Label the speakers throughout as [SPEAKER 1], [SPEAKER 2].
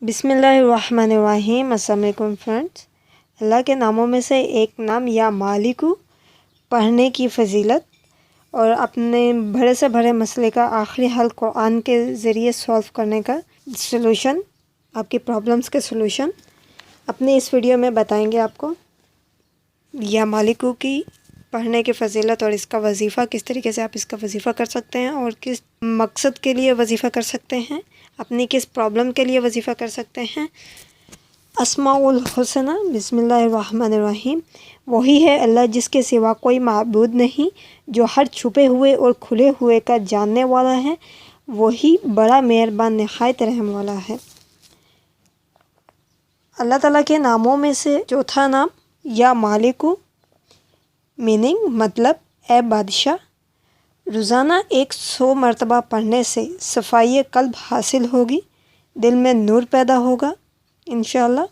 [SPEAKER 1] बिस्मिल्लाहिर्रहमानिर्रहीम। अस्सलाम वालेकुम फ्रेंड्स। अल्लाह के नामों में से एक नाम या मालिकु पढ़ने की फ़जीलत और अपने बड़े से बड़े मसले का आखिरी हल कुरान के ज़रिए सॉल्व करने का सलूशन, आपकी प्रॉब्लम्स के सलूशन अपने इस वीडियो में बताएंगे आपको। या मालिकु की पढ़ने की फ़जीलत और इसका वजीफ़ा, किस तरीके से आप इसका वजीफ़ा कर सकते हैं और किस मकसद के लिए वजीफ़ा कर सकते हैं, अपनी किस प्रॉब्लम के लिए वजीफ़ा कर सकते हैं। अस्माउल हुस्ना, बिस्मिल्लाहिर्रहमानिर्रहीम। वही है अल्लाह जिसके सिवा कोई माबूद नहीं, जो हर छुपे हुए और खुले हुए का जानने वाला है। वही बड़ा मेहरबान निहायत रहम वाला है। अल्लाह ताला के नामों में से चौथा नाम या मालिकु, मीनिंग मतलब ए बादशाह। रोज़ाना 100 मरतबा पढ़ने से सफ़ाई क़ल्ब हासिल होगी, दिल में नूर पैदा होगा इंशाअल्लाह।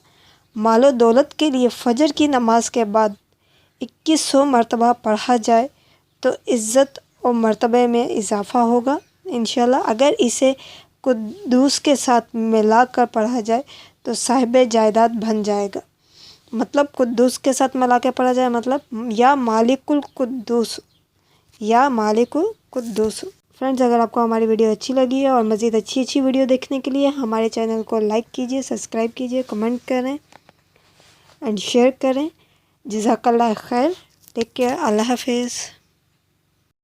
[SPEAKER 1] मालो दौलत के लिए फ़जर की नमाज के बाद 2100 मरतबा पढ़ा जाए तो इज़्ज़त और मर्तबे में इजाफ़ा होगा इंशाअल्लाह। अगर इसे कुद्दूस के साथ मिला कर पढ़ा जाए तो साहिब जायदाद बन जाएगा। मतलब कुद्दूस के साथ मिला के पढ़ा जाए मतलब या मालिकुल कुद्दूस, या मालिकुल कुद्दूस। फ्रेंड्स, अगर आपको हमारी वीडियो अच्छी लगी है और मज़ीद अच्छी वीडियो देखने के लिए हमारे चैनल को लाइक कीजिए, सब्सक्राइब कीजिए, कमेंट करें एंड शेयर करें। जज़ाकल्लाह खैर। Take care. अल्लाह हाफिज़।